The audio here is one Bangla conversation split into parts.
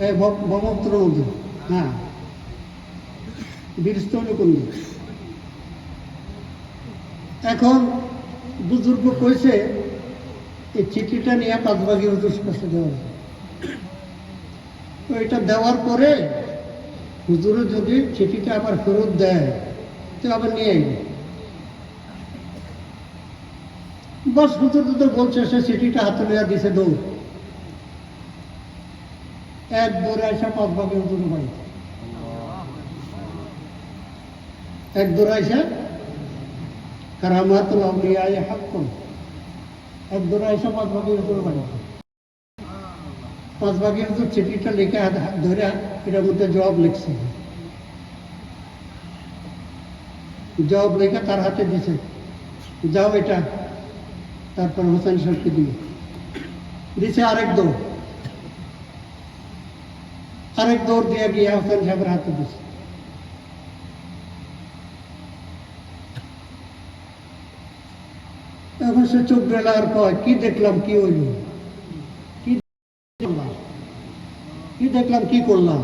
ব্রহ্মপুত্র নদী, হ্যাঁ, বীরস্তকুণ্ড। এখন বুজুর্গ কইছে এই চিঠিটা নিয়ে পাঁচবাগি হুজুর কাছে দেওয়া, তো এটা দেওয়ার পরে হুজুরে যদি চিঠিটা আবার ফেরত দেয় তো আবার নিয়ে আইবে। বস হুজুর তো বলছে, সে চিঠিটা হাতে নেওয়া দিছে, দৌড় এক দৌড়ে আসা পাঁচবাগি হুজুর বাড়ি, এক দৌড়ে আসা কারামাতুল আউলিয়া হাক্কুন, এক দৌড়ে আসা পাঁচবাগি হুজুর বাড়ি। পাঁচবাগি হুজুর চিঠিটা লিখে ধরে এটার মধ্যে জবাব লিখছে, জবাব লিখে তার হাতে দিছে, যাও এটা। তারপর হোসেন সাহেবকে দিয়ে দিছে আরেক দৌড় দিয়ে গিয়ে হোসেন সাহেবের হাতে দিছে। এখন সে চোখ বেলা আর কয়, কি দেখলাম, কি হইল, কি দেখলাম, কি করলাম?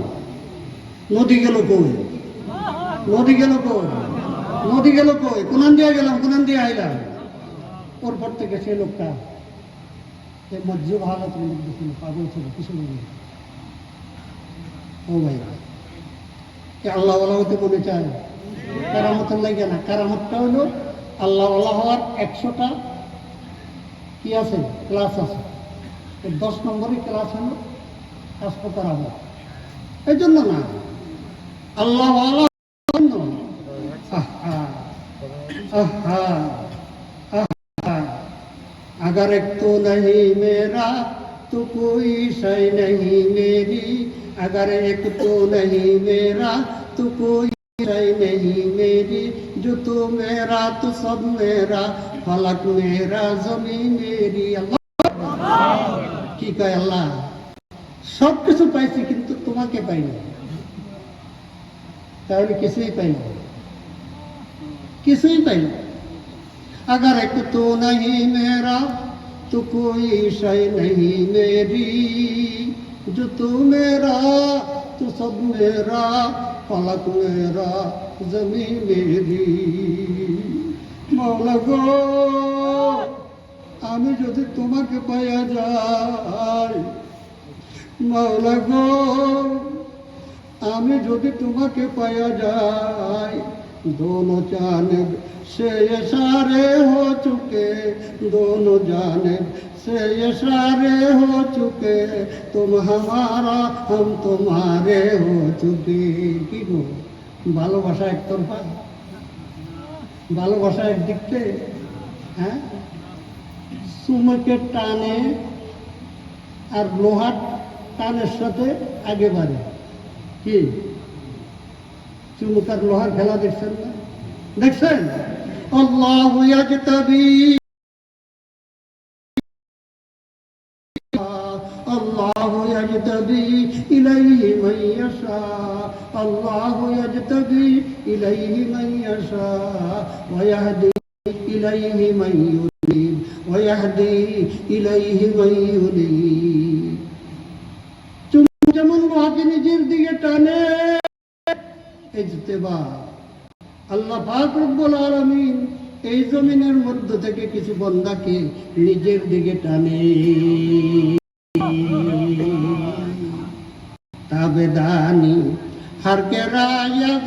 নদী গেল কই, নদী গেল কই, নদী গেল কই, কোনান দিয়ে গেলাম, কোনান দিয়ে আইলাম। ওর পর থেকে সে লোকটা মজ্জুব হালতের মধ্যে ছিল, পাগল ছিল, কিছু বলি। ও ভাই, আল্লাহ হতে মনে চায়, কারামতের লাগে না। কারামতটা হলো আল্লাহ হওয়ার 100টা কি আছে, ক্লাস আছে। 10 নম্বরের ক্লাস হলো কাশফ কারামত। এই জন্য না, আল্লাহ अगर एक तो नहीं मेरा तो कोई शय नहीं मेरी, अगर एक तो नहीं मेरा तो कोई शय नहीं मेरी, जो तो मेरा तो सब मेरा, फलक मेरा जमीन मेरी। अल्लाह की कहे, अल्लाह सब কিছু পাইছি কিন্তু তোমাকে পাইনি, তাহলে কিছুই পাইনি, কিছুই পাইনি। अगर एक तो नहीं मेरा तो कोई शय नहीं मेरी, जो तू मेरा तो सब मेरा, फलक मेरा जमीन मेरी। मौला गो, আমি যদি তোমাকে পাইয়া যাই, मौला गो, আমি যদি তোমাকে পাইয়া যাই, दोनों जानिब से इशारे हो चुके, दोनों जानिब से इशारे हो चुके, तुम हमारा हम तुम्हारे हो चुके। কি গো, ভালোবাসা একতরফা, ভালোবাসা একদিকে, হ্যাঁ, চুমুকের টানে আর লোহার টানের সাথে আগে বাড়ে। কি চুমুক আর লোহার খেলা দেখছেন না? দেখছেন? আল্লাহু ইয়াজতাবি, আল্লাহু ইয়াজতাবি ইলাইহি মান ইয়াশা, আল্লাহু ইয়াজতাবি ইলাইহি মান ইয়াশা ওয়া ইয়াহদি ইলাইহি মান ইউনিব, ওয়া ইয়াহদি ইলাইহি মান ইউনিব। চুমুক যেমন লোহাকে নিজের দিকে টানে, ইজতিবা, আল্লাহ পাক রব্বুল আলামিন এই জমিনের মধ্য থেকে কিছু বান্দাকে নিজের দিকে টানে। তাবেদানি হর কে রায়াত